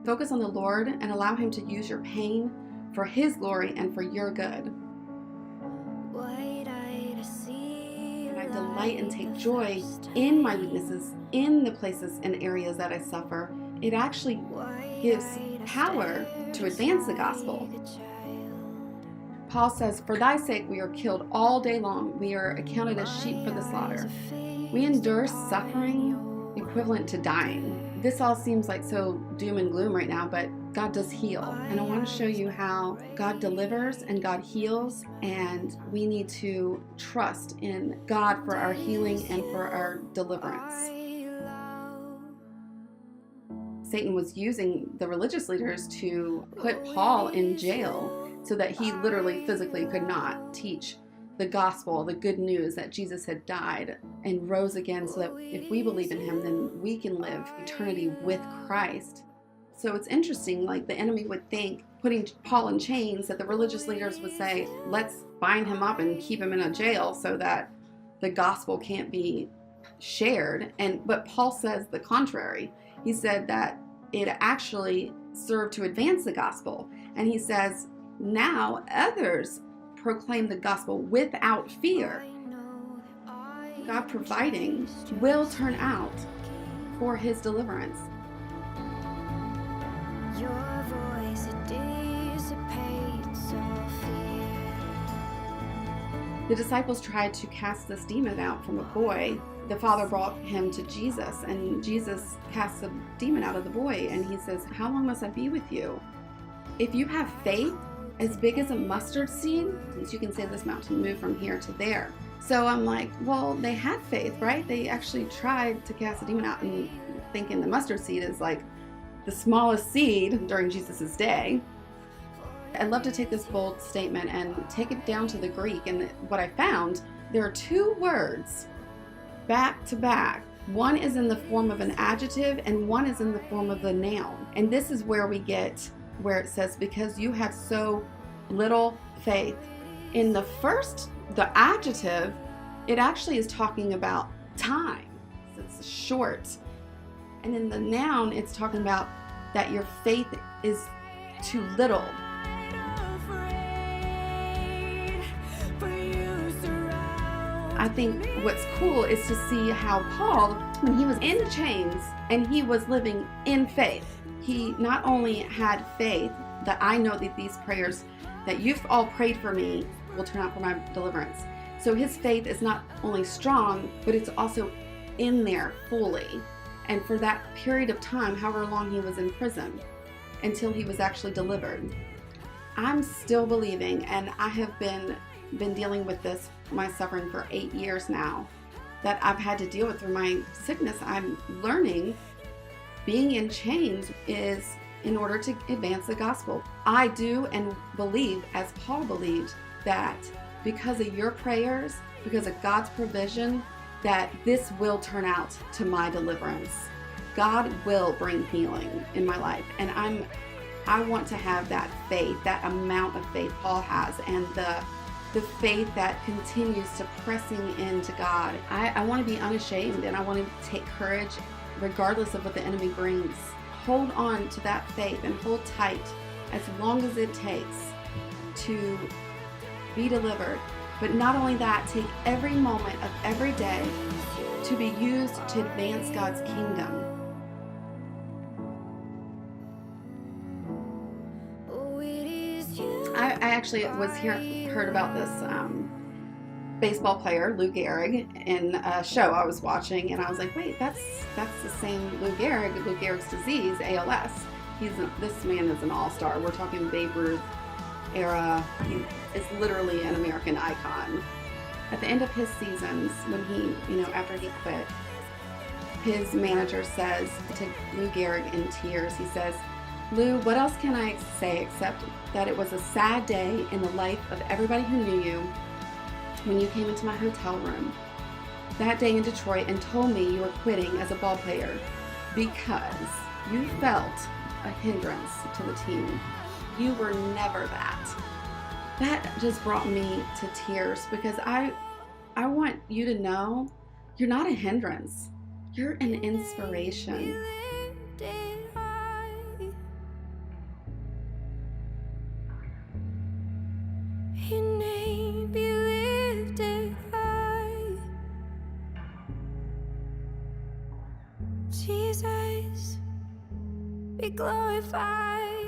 Focus on the Lord and allow Him to use your pain for His glory and for your good. And I delight and take joy in my weaknesses, in the places and areas that I suffer. It actually gives power to advance the gospel. Paul says, "For thy sake we are killed all day long. We are accounted as sheep for the slaughter." We endure suffering equivalent to dying. This all seems like so doom and gloom right now, but God does heal. And I want to show you how God delivers and God heals, and we need to trust in God for our healing and for our deliverance. Satan was using the religious leaders to put Paul in jail so that he literally physically could not teach the gospel, the good news that Jesus had died and rose again, so that if we believe in him, then we can live eternity with Christ. So it's interesting, like the enemy would think, putting Paul in chains, that the religious leaders would say, let's bind him up and keep him in a jail so that the gospel can't be shared. But Paul says the contrary. He said that it actually served to advance the gospel. And he says, now others proclaim the gospel without fear. God providing will turn out for his deliverance. Your voice, it dissipates all fear. The disciples tried to cast this demon out from a boy. The father brought him to Jesus, and Jesus cast the demon out of the boy, and he says, how long must I be with you? If you have faith as big as a mustard seed, since you can say this mountain move from here to there. So I'm like, well, they had faith, right? They actually tried to cast the demon out, and thinking the mustard seed is like the smallest seed during Jesus's day. I'd love to take this bold statement and take it down to the Greek, and what I found, there are two words back to back. One is in the form of an adjective and one is in the form of the noun. And this is where we get where it says, because you have so little faith. In the first, the adjective, it actually is talking about time. So it's short. And in the noun, it's talking about that your faith is too little. I think what's cool is to see how Paul, when he was in chains and he was living in faith, he not only had faith that I know that these prayers that you've all prayed for me will turn out for my deliverance. So his faith is not only strong, but it's also in there fully. And for that period of time, however long he was in prison, until he was actually delivered. I'm still believing, and I have been dealing with this, my suffering, for 8 years now, that I've had to deal with through my sickness. I'm learning being in chains is in order to advance the gospel. I do and believe, as Paul believed, that because of your prayers, because of God's provision, that this will turn out to my deliverance. God will bring healing in my life, and I want to have that faith, that amount of faith Paul has, and the faith that continues to pressing into God. I want to be unashamed, and I want to take courage regardless of what the enemy brings. Hold on to that faith and hold tight as long as it takes to be delivered. But not only that, take every moment of every day to be used to advance God's kingdom. I actually heard about this baseball player, Lou Gehrig, in a show I was watching, and I was like, wait, that's the same Lou Gehrig, Lou Gehrig's disease, ALS. This man is an all-star. We're talking Babe Ruth era. He is literally an American icon. At the end of his seasons, when he, after he quit, his manager says to Lou Gehrig in tears, he says, Lou, what else can I say except that it was a sad day in the life of everybody who knew you when you came into my hotel room that day in Detroit and told me you were quitting as a ball player because you felt a hindrance to the team. You were never that. That just brought me to tears, because I want you to know you're not a hindrance. You're an inspiration. your name be lifted high. Jesus, be glorified.